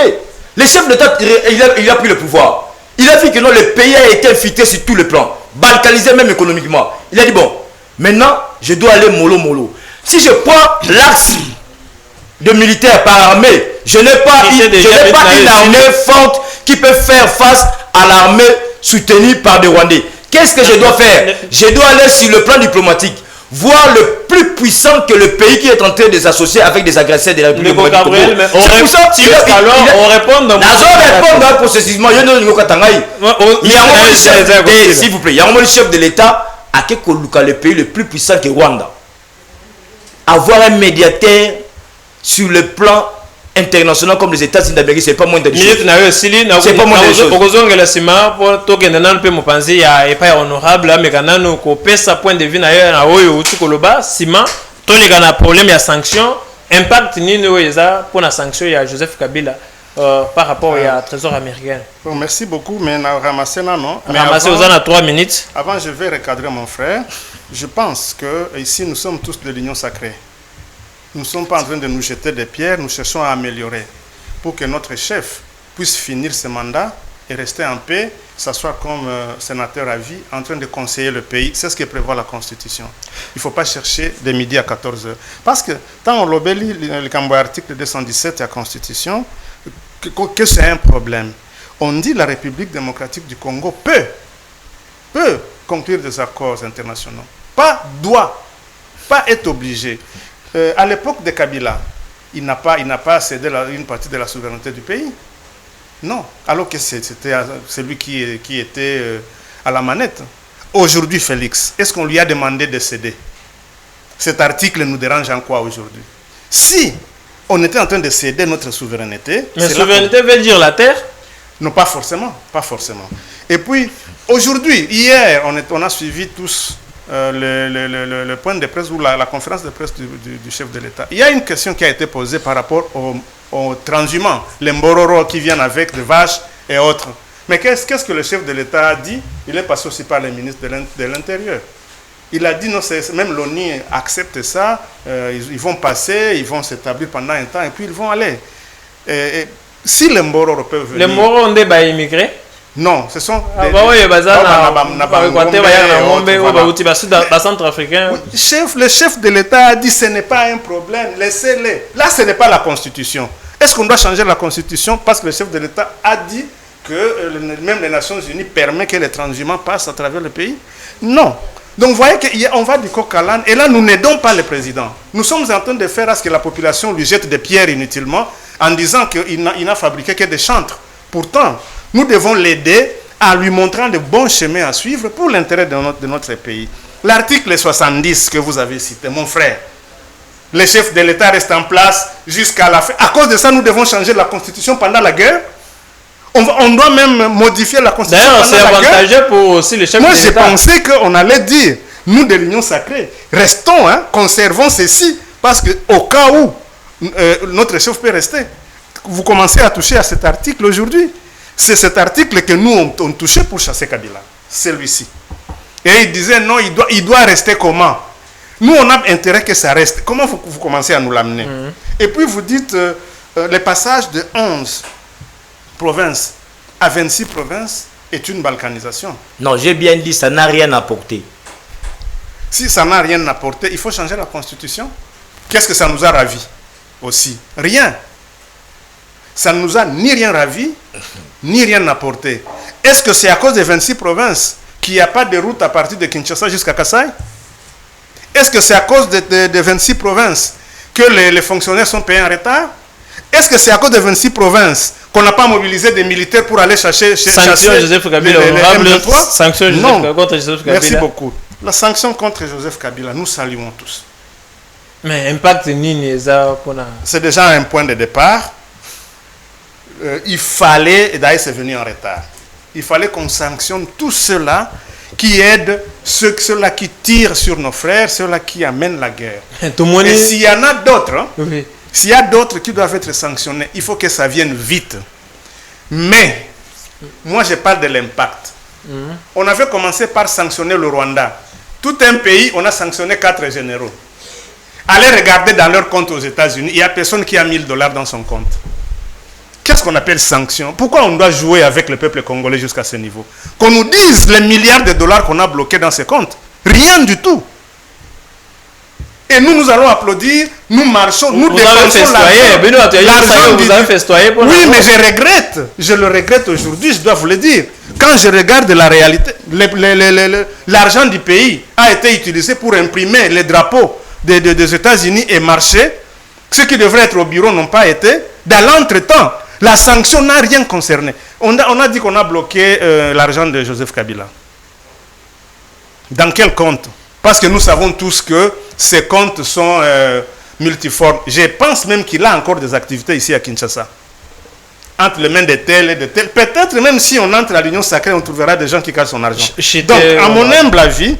le chef d'État, il a pris le pouvoir. Il a vu que non, le pays a été infiltré sur tous les plans, balkanisé même économiquement. Il a dit bon, maintenant, je dois aller mollo. Si je prends l'axe de militaire par armée, je n'ai pas une armée forte qui peut faire face à l'armée soutenue par des Rwandais. Qu'est-ce que je dois faire? Je dois aller sur le plan diplomatique, voir le plus puissant que le pays qui est en train de s'associer avec des agresseurs de la République Le démocratique du Congo. Gabriel, mais C'est pour ça alors on répond dans répondre à un processisme. Il y a un s'il vous plaît, il y a un chef de l'État à Kekoluka, le pays le plus puissant que Rwanda. Avoir un médiateur sur le plan international comme les États-Unis d'Amérique, c'est pas moins de minute choses. na yo sili na C'est pas moins des choses. okozongela sima po tokende nanu mpe mopanzi ya epai ya honorable ameka nanu kopesa point de vue na yo na oyo uti koloba sima toleka na problème ya sanction impact nini oyo eza mpona sanction ya Joseph Kabila par rapport ya trésor américain. Bon, merci beaucoup, mais on a ramassé là, non? Mais Ramassé aux à 3 minutes. avant, je vais recadrer mon frère. Je pense que ici, nous sommes tous de l'Union sacrée. Nous ne sommes pas en train de nous jeter des pierres, nous cherchons à améliorer pour que notre chef puisse finir ce mandat et rester en paix, s'asseoir comme sénateur à vie, en train de conseiller le pays. C'est ce que prévoit la Constitution. Il ne faut pas chercher de midi à 14 heures. Parce que, tant on l'obélit, le Camboy article 217 de la Constitution, que c'est un problème. On dit la République démocratique du Congo peut conclure des accords internationaux. Doit pas être obligé. À l'époque de Kabila, il n'a pas cédé une partie de la souveraineté du pays. Non, alors que c'était celui qui était à la manette. Aujourd'hui, Félix, est-ce qu'on lui a demandé de céder? Cet article nous dérange en quoi aujourd'hui? Si on était en train de céder notre souveraineté... Mais souveraineté veut dire la terre? Non, pas forcément. Et puis, aujourd'hui, hier, on a suivi tous le point de presse ou la conférence de presse du chef de l'État. Il y a une question qui a été posée par rapport aux transhumants, les Mbororo qui viennent avec des vaches et autres. Mais qu'est-ce que le chef de l'État a dit? Il est passé aussi par le ministre de l'Intérieur. Il a dit non, même l'ONU accepte ça, ils vont passer, ils vont s'établir pendant un temps et puis ils vont aller. Si les Mbororo peuvent venir... Les Moro ont des immigrés? Non, ce sont le chef de l'État a dit ce n'est pas un problème, laissez-les. Là, ce n'est pas la Constitution. Est-ce qu'on doit changer la Constitution parce que le chef de l'État a dit que même les Nations Unies permettent que les transhumants passent à travers le pays? Non. Donc vous voyez qu'on va du coq à l'âne et là nous n'aidons pas le président. Nous sommes en train de faire à ce que la population lui jette des pierres inutilement en disant qu'il n'a fabriqué que des chantres. Pourtant, nous devons l'aider en lui montrant de bons chemins à suivre pour l'intérêt de notre pays. L'article 70 que vous avez cité, mon frère, le chef de l'État reste en place jusqu'à la fin. À cause de ça, nous devons changer la Constitution pendant la guerre. On doit même modifier la Constitution pendant la guerre. D'ailleurs, c'est avantageux pour aussi les chefs de l'État. Moi, j'ai pensé qu'on allait dire, nous de l'Union sacrée, restons, conservons ceci, parce qu'au cas où notre chef peut rester. Vous commencez à toucher à cet article aujourd'hui. C'est cet article que nous on touché pour chasser Kabila. Celui-ci. Et il disait non, il doit rester comment? Nous, on a intérêt que ça reste. Comment vous commencez à nous l'amener? Et puis vous dites le passage de 11 provinces à 26 provinces est une balkanisation. Non, j'ai bien dit, ça n'a rien apporté. Si ça n'a rien apporté, il faut changer la Constitution. Qu'est-ce que ça nous a ravi aussi? Rien. Ça ne nous a ni rien ravi, ni rien apporté. Est-ce que c'est à cause des 26 provinces qu'il n'y a pas de route à partir de Kinshasa jusqu'à Kasaï? Est-ce que c'est à cause des 26 provinces que les fonctionnaires sont payés en retard? Est-ce que c'est à cause des 26 provinces qu'on n'a pas mobilisé des militaires pour aller chasser Joseph Kabila, sanction contre Joseph Kabila. Merci beaucoup. La sanction contre Joseph Kabila, nous saluons tous. Mais impact nini c'est déjà un point de départ. Il fallait, et d'ailleurs c'est venu en retard, il fallait qu'on sanctionne tous ceux-là qui aident ceux-là qui tirent sur nos frères, ceux-là qui amènent la guerre. Et s'il y en a d'autres, hein, oui. S'il y a d'autres qui doivent être sanctionnés, il faut que ça vienne vite. Mais, moi je parle de l'impact. On avait commencé par sanctionner le Rwanda. Tout un pays, on a sanctionné 4 généraux. Allez regarder dans leur compte aux États-Unis, il n'y a personne qui a $1000 dans son compte. Qu'est-ce qu'on appelle sanction? Pourquoi on doit jouer avec le peuple congolais jusqu'à ce niveau? Qu'on nous dise les milliards de dollars qu'on a bloqués dans ces comptes. Rien du tout. Et nous allons applaudir, nous marchons, nous dépensons l'argent. Oui, mais je le regrette aujourd'hui, je dois vous le dire. Quand je regarde la réalité, l'argent du pays a été utilisé pour imprimer les drapeaux des États-Unis et marcher. Ceux qui devraient être au bureau n'ont pas été. Dans l'entretemps, la sanction n'a rien concerné. On a dit qu'on a bloqué l'argent de Joseph Kabila. Dans quel compte? Parce que nous savons tous que ces comptes sont multiformes. Je pense même qu'il a encore des activités ici à Kinshasa. Entre les mains de tel et de tel. Peut-être même si on entre à l'Union sacrée, on trouvera des gens qui cachent son argent. Donc, à mon humble avis,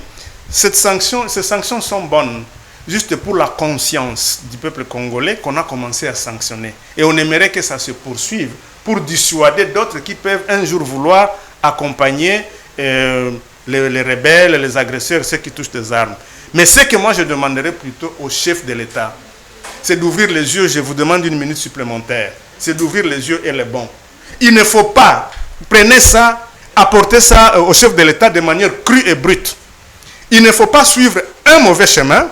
ces sanctions sont bonnes. Juste pour la conscience du peuple congolais qu'on a commencé à sanctionner. Et on aimerait que ça se poursuive pour dissuader d'autres qui peuvent un jour vouloir accompagner les rebelles, les agresseurs, ceux qui touchent des armes. Mais ce que moi je demanderais plutôt au chef de l'État, c'est d'ouvrir les yeux, je vous demande une minute supplémentaire, c'est d'ouvrir les yeux et les bons. Il ne faut pas, prenez ça, apporter ça au chef de l'État de manière crue et brute. Il ne faut pas suivre un mauvais chemin,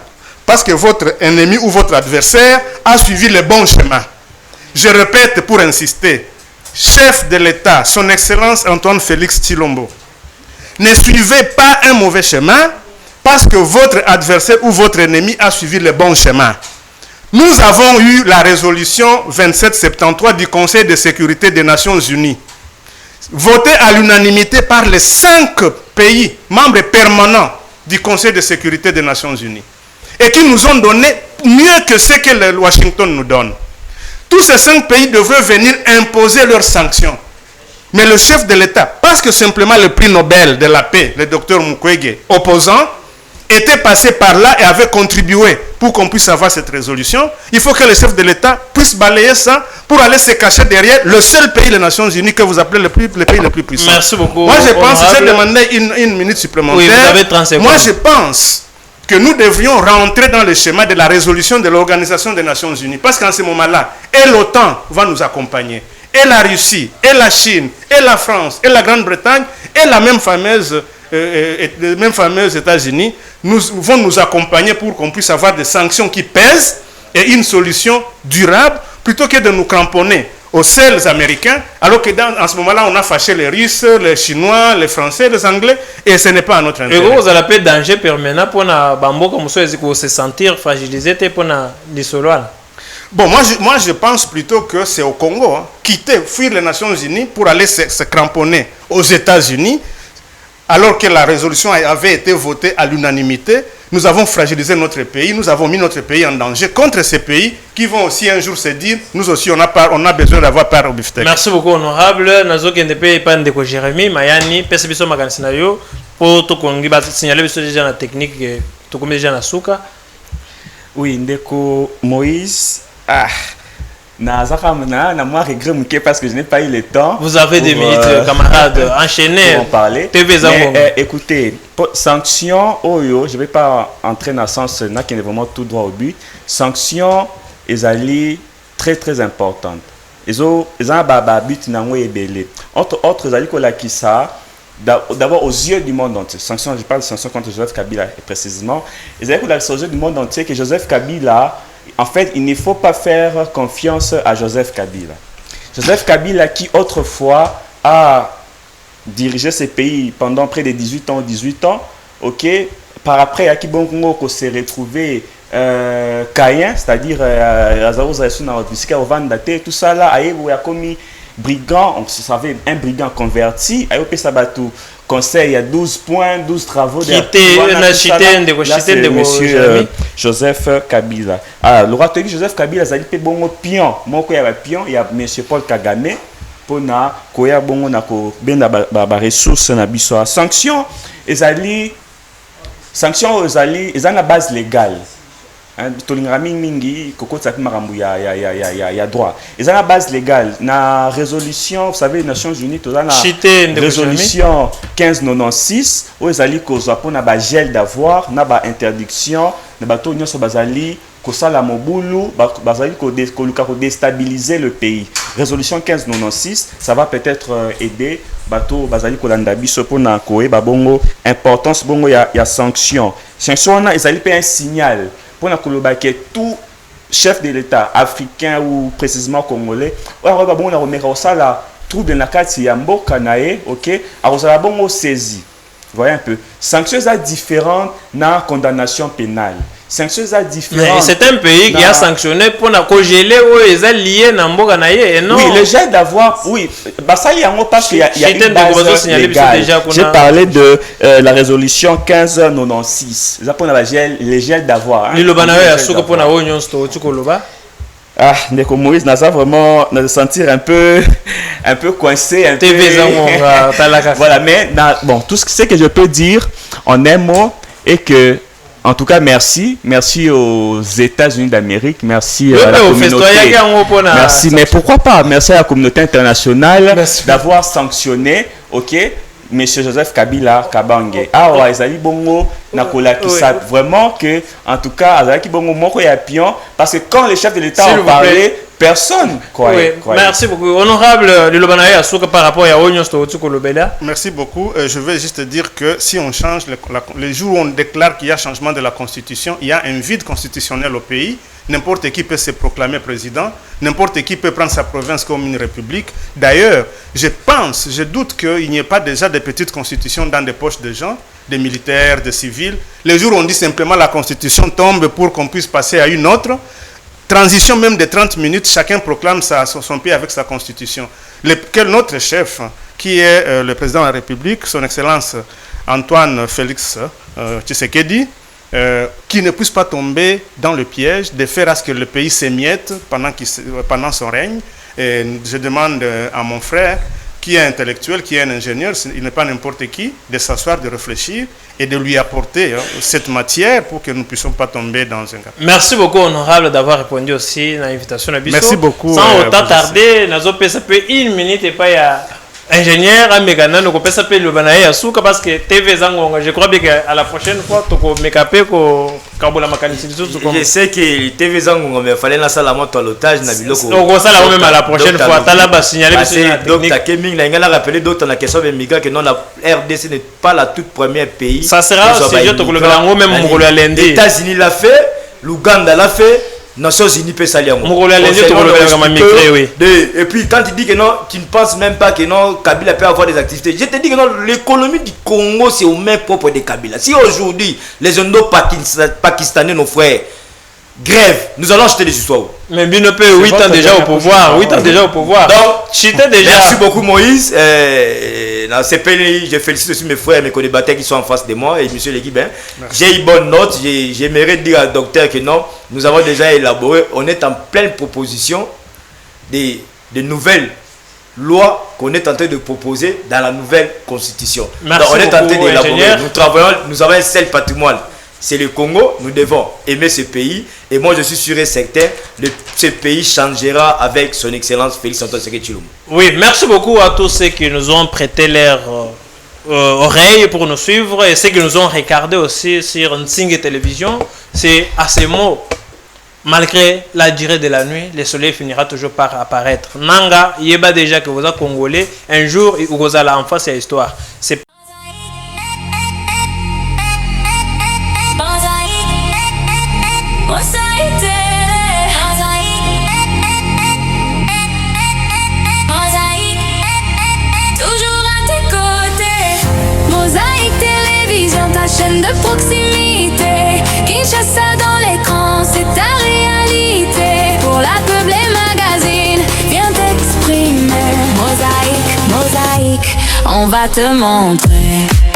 parce que votre ennemi ou votre adversaire a suivi le bon chemin. Je répète pour insister, chef de l'État, son Excellence Antoine Félix Tshilombo, ne suivez pas un mauvais chemin parce que votre adversaire ou votre ennemi a suivi le bon chemin. Nous avons eu la résolution 2773 du Conseil de sécurité des Nations Unies, votée à l'unanimité par les 5 pays membres permanents du Conseil de sécurité des Nations Unies. Et qui nous ont donné mieux que ce que le Washington nous donne. Tous ces 5 pays devraient venir imposer leurs sanctions. Mais le chef de l'État, parce que simplement le prix Nobel de la paix, le docteur Mukwege, opposant, était passé par là et avait contribué pour qu'on puisse avoir cette résolution, il faut que le chef de l'État puisse balayer ça pour aller se cacher derrière le seul pays des Nations Unies que vous appelez le pays le plus puissant. Merci beaucoup. Moi je pense, j'ai demandé une minute supplémentaire. Oui, vous avez 30 secondes. Moi je pense que nous devrions rentrer dans le schéma de la résolution de l'Organisation des Nations Unies. Parce qu'en ce moment-là, et l'OTAN va nous accompagner, et la Russie, et la Chine, et la France, et la Grande-Bretagne, et la même fameuse États-Unis vont nous accompagner pour qu'on puisse avoir des sanctions qui pèsent et une solution durable, plutôt que de nous cramponner aux seuls Américains, alors que en ce moment-là, on a fâché les Russes, les Chinois, les Français, les Anglais, et ce n'est pas à notre intérêt. Et vous avez un danger permanent pour se sentir fragilisé pour les Solois. Bon, moi je pense plutôt que c'est au Congo, hein, quitter, fuir les Nations Unies pour aller se cramponner aux États-Unis, alors que la résolution avait été votée à l'unanimité. Nous avons fragilisé notre pays, nous avons mis notre pays en danger contre ces pays qui vont aussi un jour se dire, nous aussi on a besoin d'avoir part au beefsteak. Merci beaucoup honorable. Nazo Kendepe Pan de Jérémy Mayani, pesa biso makanisi na yo pour to kongi ba signaler biso déjà na technique to comme déjà na suka. Oui, ndeko Moïse. Na moi regret parce que je n'ai pas eu le temps. Vous avez des minutes, camarades, enchaînez. Pour en parler. Mais, écoutez, sanction, je ne vais pas entrer dans le sens qui est vraiment tout droit au but. Sanction, ils allaient très très importantes. Ils ont un but entre autres, ils allaient d'abord aux yeux du monde entier. Sanction, je parle de sanction contre Joseph Kabila précisément. Ils allaient aux yeux du monde entier que Joseph Kabila, en fait, il ne faut pas faire confiance à Joseph Kabila. Joseph Kabila qui autrefois a dirigé ce pays pendant près de 18 ans, ok, par après, à Kibongo s'est retrouvé Caïn, c'est-à-dire tout ça là, il a commis brigand, on savait, un brigand converti, Ayope Sabatou, conseil, il y a 12 points, 12 travaux. Monsieur Joseph Kabila. Alors, le roi Joseph Kabila, ça dit que bon pion, mon il y a pion, il y a monsieur Paul Kagame, pour na koya bongo na ko benda ba ressources na biso. Sanction, sanction ils ont la base légale. Tolinga mingi kokota makambu ya droit. Ils ont la base légale na résolution, vous savez, les Nations Unies toza na résolution 1596 où ils allaient kozwa pona ba gel d'avoir na ba interdiction na bato nyonso bazali kosala mobulu bazali ko déstabiliser le pays. Résolution 1596, ça va peut-être aider bato bazali kolanda biso pona koyeba bongo importance bongo ya sanction. Sanction na ils allaient payer un signal pour que tout chef de l'État africain ou précisément congolais, on remettre ça la trouble dans la carte ya mboka nae, ok, a bongo saisi. Voyez un peu. Sanctions différentes dans condamnation pénale. Sanctions différentes. C'est un pays qui a sanctionné pour geler ou les alliés dans mboka nae, non? Oui, le gel d'avoir, oui. Bah ça y a parce qu'il y a une base légale. J'ai parlé de la résolution 1596. Ça pour la gel, les gels d'avoir. Le banawe a souka pour na onyon sto tukoloba. Ah, Ndeko Moïse, n'a vraiment se sentir un peu coincé, un peu. Voilà, mais bon, tout ce que je peux dire en un mot est que, en tout cas, merci aux États-Unis d'Amérique, merci à la communauté. Merci, mais pourquoi pas? Merci à la communauté internationale d'avoir sanctionné, ok, Monsieur Joseph Kabila Kabange. Ah ouais, Ezali Bongo Nakola qui savent vraiment que, en tout cas, Ezali Bongo Moko ya pion, parce que quand les chefs de l'État ont parlé, personne croyait. Merci beaucoup. Honorable Lilobanaye Asuka par rapport à Onyon Stoutuko Lobela. Merci beaucoup. Je vais juste dire que si on change, les jours où on déclare qu'il y a changement de la Constitution, il y a un vide constitutionnel au pays. N'importe qui peut se proclamer président, n'importe qui peut prendre sa province comme une république. D'ailleurs, je doute qu'il n'y ait pas déjà de petites constitutions dans des poches de gens, des militaires, des civils. Les jours où on dit simplement la constitution tombe pour qu'on puisse passer à une autre, transition même de 30 minutes, chacun proclame son pays avec sa constitution. Notre chef, qui est le président de la République, son Excellence Antoine Félix Tshisekedi, qui ne puisse pas tomber dans le piège de faire à ce que le pays s'émiette pendant son règne. Et je demande à mon frère, qui est intellectuel, qui est un ingénieur, il n'est pas n'importe qui, de s'asseoir, de réfléchir et de lui apporter cette matière pour que nous ne puissions pas tomber dans un cas. Merci beaucoup, honorable, d'avoir répondu aussi à l'invitation. Merci beaucoup. Sans autant tarder, nous avons fait une minute et pas à ingénieur à Megana, nous avons fait le banaye à Souka parce que TV Zangonga, je crois bien qu'à la prochaine fois, tu vas make-up au Kabola Makanisi. Je sais que TV Zangonga, mais il fallait la salle à monter à l'otage. Donc, ça là même à la prochaine fois, tu as signalé. Donc, tu as Keming, il a rappelé d'autres dans la question de Miga que non, la RDC n'est pas la toute première pays. Ça sera aussi, je te le même lundi. Les États-Unis l'a fait, l'Ouganda l'a fait. Nations Unies peut s'allier. Et puis quand tu dis que non, tu ne penses même pas que non, Kabila peut avoir des activités. Je te dis que non, l'économie du Congo c'est au même propre de Kabila. Si aujourd'hui les Indo-Pakistanais, nos frères, grève, nous allons acheter des histoires. Mais Binopé, 8 ans déjà au pouvoir. 8 ans déjà au pouvoir. Donc, merci beaucoup Moïse. Dans ces pays, je félicite aussi mes frères et mes co-débatteurs qui sont en face de moi et M. Legui. J'ai une bonne note. J'aimerais dire à docteur que non, nous avons déjà élaboré, on est en pleine proposition des nouvelles lois qu'on est en train de proposer dans la nouvelle constitution. Merci donc, on est en train beaucoup, d'élaborer. Nous travaillons, nous avons un seul patrimoine. C'est le Congo, nous devons aimer ce pays. Et moi, je suis sûr et certain que ce pays changera avec son excellence Félix Antoine Tshisekedi Tshilombo. Oui, merci beaucoup à tous ceux qui nous ont prêté leur oreille pour nous suivre et ceux qui nous ont regardé aussi sur Nsingue Télévision. C'est à ces mots, malgré la durée de la nuit, le soleil finira toujours par apparaître. Nanga, yeba déjà que vous êtes Congolais, un jour, vous allez en face à l'histoire. C'est chaîne de proximité, Kinshasa dans l'écran, c'est ta réalité. Pour la peuple et magazine, viens t'exprimer. on va te montrer.